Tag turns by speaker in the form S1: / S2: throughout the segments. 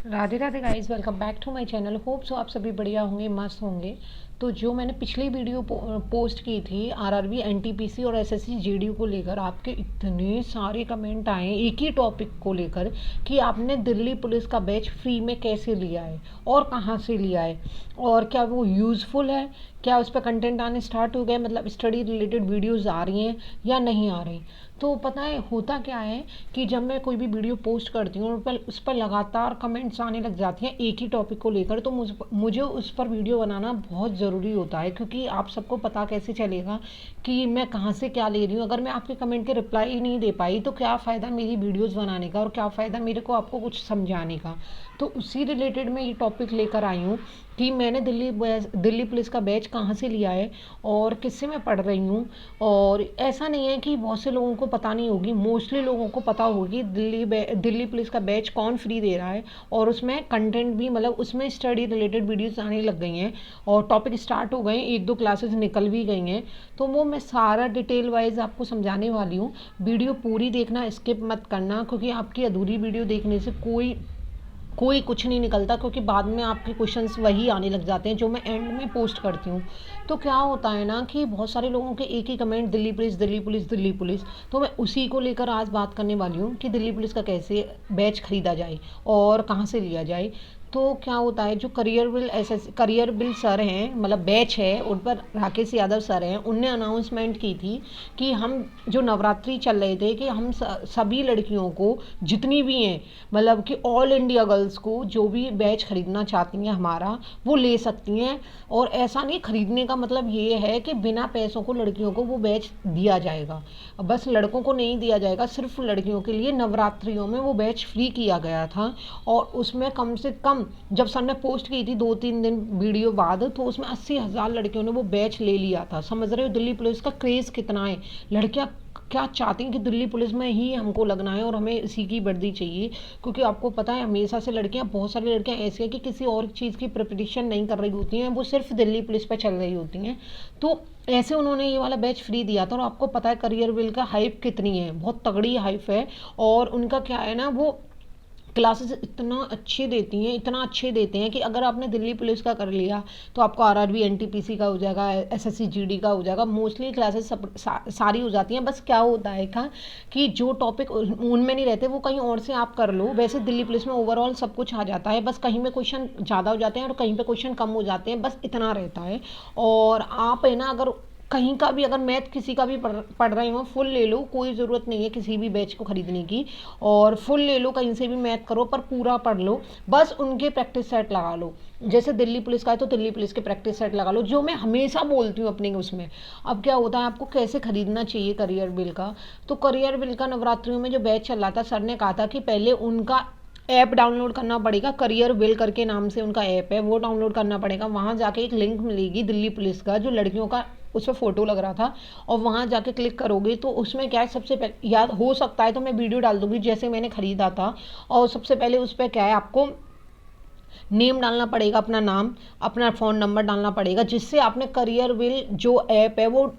S1: Radhe Radhe guys, welcome back to my channel. Hope so आप सभी बढ़िया होंगे, मस्त होंगे। तो जो मैंने पिछली वीडियो पोस्ट की थी आरआरबी एनटीपीसी और एसएससी जीडी को लेकर, आपके इतने सारे कमेंट आए एक ही टॉपिक को लेकर कि आपने दिल्ली पुलिस का बैच फ्री में कैसे लिया है और कहाँ से लिया है और क्या वो यूज़फुल है, क्या उस पर कंटेंट आने स्टार्ट हो गए, मतलब स्टडी रिलेटेड वीडियोज़ आ रही हैं या नहीं आ रही। तो पता है होता क्या है कि जब मैं कोई भी वीडियो पोस्ट करती हूँ और उस पर लगातार कमेंट्स आने लग जाती हैं एक ही टॉपिक को लेकर, तो मुझे उस पर वीडियो बनाना बहुत ज़रूरी होता है, क्योंकि आप सबको पता कैसे चलेगा कि मैं कहाँ से क्या ले रही हूँ। अगर मैं आपके कमेंट के रिप्लाई ही नहीं दे पाई तो क्या फ़ायदा मेरी वीडियोज़ बनाने का और क्या फ़ायदा मेरे को आपको कुछ समझाने का। तो उसी रिलेटेड मैं ये टॉपिक लेकर आई हूँ कि मैंने दिल्ली पुलिस का बैच कहाँ से लिया है और किससे मैं पढ़ रही हूँ। और ऐसा नहीं है कि बहुत से लोगों को पता नहीं होगी, मोस्टली लोगों को पता होगी दिल्ली पुलिस का बैच कौन फ्री दे रहा है। और उसमें कंटेंट भी, मतलब उसमें स्टडी रिलेटेड वीडियोस आने लग गई हैं और टॉपिक स्टार्ट हो गए हैं, एक दो क्लासेस निकल भी गई हैं। तो वो मैं सारा डिटेल वाइज आपको समझाने वाली हूँ। वीडियो पूरी देखना, स्किप मत करना, क्योंकि आपकी अधूरी वीडियो देखने से कोई कोई कुछ नहीं निकलता, क्योंकि बाद में आपके क्वेश्चंस वही आने लग जाते हैं जो मैं एंड में पोस्ट करती हूँ। तो क्या होता है ना कि बहुत सारे लोगों के एक ही comment, Delhi police Delhi police Delhi police. तो मैं उसी को लेकर आज बात करने वाली हूँ कि दिल्ली पुलिस का कैसे बैच खरीदा जाए और कहाँ से लिया जाए। तो क्या होता है, जो करियर बिल सर हैं, मतलब बैच है, उन पर राकेश यादव सर हैं, उनने अनाउंसमेंट की थी कि हम जो नवरात्रि चल रहे थे कि हम सभी लड़कियों को जितनी भी हैं, मतलब कि ऑल इंडिया गर्ल्स को जो भी बैच खरीदना चाहती हैं हमारा, वो ले सकती हैं। और ऐसा नहीं, खरीदने का मतलब ये है कि बिना पैसों को लड़कियों को वो बैच दिया जाएगा। बस लड़कों को नहीं दिया जाएगा, सिर्फ लड़कियों के लिए नवरात्रियों में वो बैच फ्री किया गया था। और उसमें कम से कम, जब सर ने पोस्ट की थी 2-3 दिन वीडियो बाद, तो उसमें 80,000 लड़कियों ने वो बैच ले लिया था। समझ रहे हो दिल्ली पुलिस का क्रेज़ कितना है। लड़कियां क्या चाहती हैं कि दिल्ली पुलिस में ही हमको लगना है और हमें इसी की वर्दी चाहिए। क्योंकि आपको पता है हमेशा से लड़कियां, बहुत सारी लड़कियां ऐसी हैं कि किसी और चीज़ की प्रिपरेशन नहीं कर रही होती हैं, वो सिर्फ दिल्ली पुलिस पर चल रही होती हैं। तो ऐसे उन्होंने ये वाला बैच फ्री दिया था। और आपको पता है करियर बिल का हाइप कितनी है, बहुत तगड़ी हाइप है। और उनका क्या है ना, वो क्लासेस इतना अच्छे देती हैं, इतना अच्छे देते हैं कि अगर आपने दिल्ली पुलिस का कर लिया तो आपको आरआरबी एनटीपीसी का हो जाएगा, एसएससी जीडी का हो जाएगा, मोस्टली क्लासेस सारी हो जाती हैं। बस क्या होता है कि जो टॉपिक उनमें नहीं रहते वो कहीं और से आप कर लो। वैसे दिल्ली पुलिस में ओवरऑल सब कुछ आ जाता है, बस कहीं पे क्वेश्चन ज़्यादा हो जाते हैं और कहीं पे क्वेश्चन कम हो जाते हैं, बस इतना रहता है। और आप है ना, अगर कहीं का भी, अगर मैथ किसी का भी पढ़ रहे हो, फुल ले लो, कोई ज़रूरत नहीं है किसी भी बैच को ख़रीदने की। और फुल ले लो, कहीं से भी मैथ करो, पर पूरा पढ़ लो। बस उनके प्रैक्टिस सेट लगा लो, जैसे दिल्ली पुलिस का है तो दिल्ली पुलिस के प्रैक्टिस सेट लगा लो, जो मैं हमेशा बोलती हूँ अपने उसमें। अब क्या होता है, आपको कैसे ख़रीदना चाहिए करियर बिल का। तो करियर बिल का नवरात्रियों में जो बैच चल रहा था, सर ने कहा था कि पहले उनका ऐप डाउनलोड करना पड़ेगा। करियर बिल करके नाम से उनका ऐप है, वो डाउनलोड करना पड़ेगा। वहाँ जाके एक लिंक मिलेगी दिल्ली पुलिस का, जो लड़कियों का उस पर फ़ोटो लग रहा था। और वहाँ जाके क्लिक करोगे तो उसमें क्या है, सबसे पहले, याद हो सकता है तो मैं वीडियो डाल दूँगी जैसे मैंने ख़रीदा था। और सबसे पहले उस पर क्या है, आपको नेम डालना पड़ेगा, अपना नाम, अपना फ़ोन नंबर डालना पड़ेगा, जिससे आपने करियर बिल जो ऐप है वो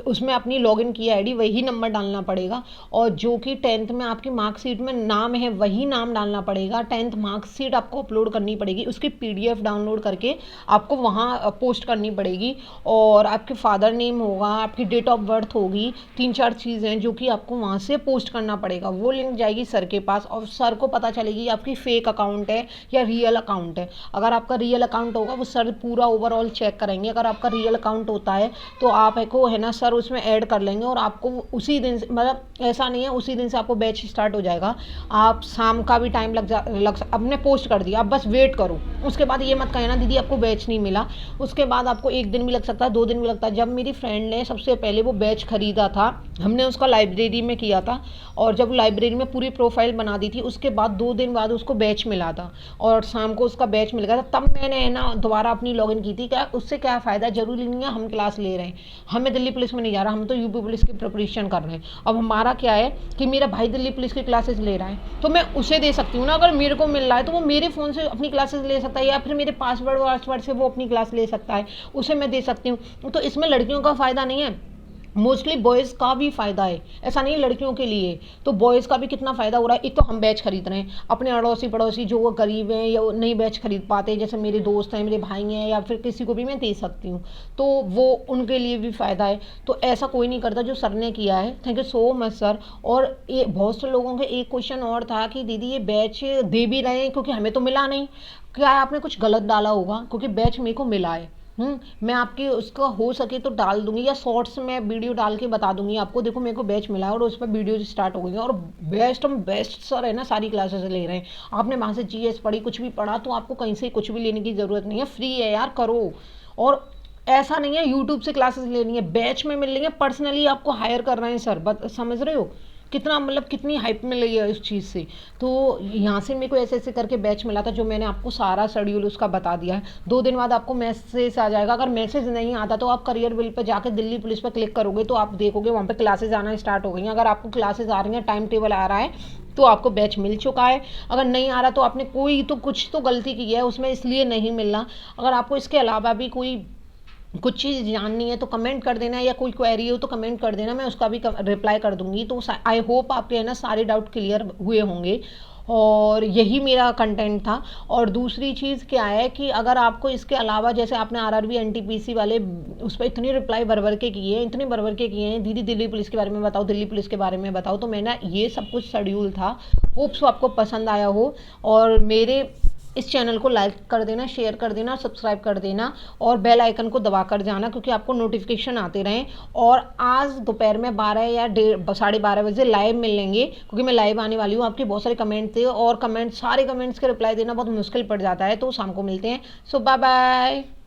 S1: उसमें अपनी लॉगिन की आईडी, वही नंबर डालना पड़ेगा। और जो कि 10th में आपकी मार्कशीट में नाम है वही नाम डालना पड़ेगा। 10th मार्कशीट आपको अपलोड करनी पड़ेगी, उसकी पीडीएफ डाउनलोड करके आपको वहाँ पोस्ट करनी पड़ेगी। और आपके फादर नेम होगा, आपकी डेट ऑफ बर्थ होगी, 3-4 चीज़ें हैं जो कि आपको वहाँ से पोस्ट करना पड़ेगा। वो लिंक जाएगी सर के पास और सर को पता चलेगी आपकी फेक अकाउंट है या रियल अकाउंट है। अगर आपका रियल अकाउंट होगा वो सर पूरा ओवरऑल चेक करेंगे। अगर आपका रियल अकाउंट होता है तो आपको है ना, सर उसमें ऐड कर लेंगे और आपको उसी दिन से, मतलब ऐसा नहीं है उसी दिन से आपको बैच स्टार्ट हो जाएगा। आप शाम का भी टाइम अपने पोस्ट कर दिया, आप बस वेट करो। उसके बाद ये मत कहना दीदी आपको बैच नहीं मिला। उसके बाद आपको 1 दिन भी लग सकता है, 2 दिन भी लगता है। जब मेरी फ्रेंड ने सबसे पहले वो बैच खरीदा था, हमने उसका लाइब्रेरी में किया था। और जब लाइब्रेरी में पूरी प्रोफाइल बना दी थी, उसके बाद 2 दिन बाद उसको बैच मिला था और शाम को उसका बैच मिल गया था। तब मैंने है ना दोबारा अपनी लॉगिन की थी। क्या उससे क्या फ़ायदा, ज़रूरी नहीं है हम क्लास ले रहे हैं, हमें दिल्ली पुलिस में नहीं जा रहा, हम तो यूपी पुलिस की प्रिपरेशन कर रहे हैं। अब हमारा क्या है कि मेरा भाई दिल्ली पुलिस की क्लासेस ले रहा है तो मैं उसे दे सकती हूँ ना। अगर मेरे को मिल रहा है तो वो मेरे फ़ोन से अपनी क्लासेस ले सकता है, या फिर मेरे पासवर्ड से वो अपनी क्लास ले सकता है, उसे मैं दे सकती हूँ। तो इसमें लड़कियों का फ़ायदा नहीं है। मोस्टली बॉयज़ का भी फ़ायदा है, ऐसा नहीं है लड़कियों के लिए। तो बॉयज़ का भी कितना फ़ायदा हो रहा है। एक तो हम बैच खरीद रहे हैं, अपने अड़ोसी पड़ोसी जो वो गरीब हैं या वो नहीं बैच खरीद पाते, जैसे मेरे दोस्त हैं, मेरे भाई हैं, या फिर किसी को भी मैं दे सकती हूँ, तो वो उनके लिए भी फ़ायदा है। तो ऐसा कोई नहीं करता जो सर ने किया है। Thank you so much sir. और ये बहुत से लोगों के एक क्वेश्चन और था कि दीदी ये बैच दे भी रहे हैं क्योंकि हमें तो मिला नहीं, क्या आपने कुछ गलत डाला होगा, क्योंकि बैच मेरे को मिला है। मैं आपकी उसका हो सके तो डाल दूंगी, या शॉर्ट्स में वीडियो डाल के बता दूंगी आपको, देखो मेरे को बैच मिला है और उस पर वीडियो स्टार्ट हो गई है। और बेस्ट हम बेस्ट सर है ना, सारी क्लासेस ले रहे हैं। आपने वहाँ से जीएस पढ़ी, कुछ भी पढ़ा, तो आपको कहीं से कुछ भी लेने की ज़रूरत नहीं है, फ्री है यार, करो। और ऐसा नहीं है यूट्यूब से क्लासेस लेनी है, बैच में मिल रही है, पर्सनली आपको हायर कर रहे हैं सर, समझ रहे हो कितना, मतलब कितनी हाइप मिल रही है इस चीज़ से। तो यहाँ से मेरे को ऐसे ऐसे करके बैच मिला था, जो मैंने आपको सारा शेड्यूल उसका बता दिया है। 2 दिन बाद आपको मैसेज आ जाएगा। अगर मैसेज नहीं आता तो आप करियर बिल पर जाकर दिल्ली पुलिस पर क्लिक करोगे तो आप देखोगे वहाँ पे क्लासेज आना स्टार्ट हो गई हैं। अगर आपको क्लासेज आ रही हैं, टाइम टेबल आ रहा है, तो आपको बैच मिल चुका है। अगर नहीं आ रहा तो आपने कोई तो कुछ तो गलती की है उसमें, इसलिए नहीं मिलना। अगर आपको इसके अलावा भी कोई कुछ चीज़ जाननी है तो कमेंट कर देना, या कोई क्वेरी हो तो कमेंट कर देना, मैं उसका भी रिप्लाई कर दूंगी। तो आई होप आपके है ना सारे डाउट क्लियर हुए होंगे, और यही मेरा कंटेंट था। और दूसरी चीज़ क्या है कि अगर आपको इसके अलावा, जैसे आपने आरआरबी एनटीपीसी वाले उस पर इतनी रिप्लाई भर के किए हैं, इतने भर के किए हैं, दीदी दिल्ली पुलिस के बारे में बताओ, दिल्ली पुलिस के बारे में बताओ, तो मैंने ये सब कुछ शेड्यूल था। होप सो आपको पसंद आया हो, और मेरे इस चैनल को लाइक कर देना, शेयर कर देना, सब्सक्राइब कर देना, और बेल आइकन को दबा कर जाना, क्योंकि आपको नोटिफिकेशन आते रहें। और आज दोपहर में 12 या 12:30 बजे लाइव मिलेंगे, क्योंकि मैं लाइव आने वाली हूँ। आपके बहुत सारे कमेंट थे, और सारे कमेंट्स के रिप्लाई देना बहुत मुश्किल पड़ जाता है, तो शाम को मिलते हैं। सो बाय बाय।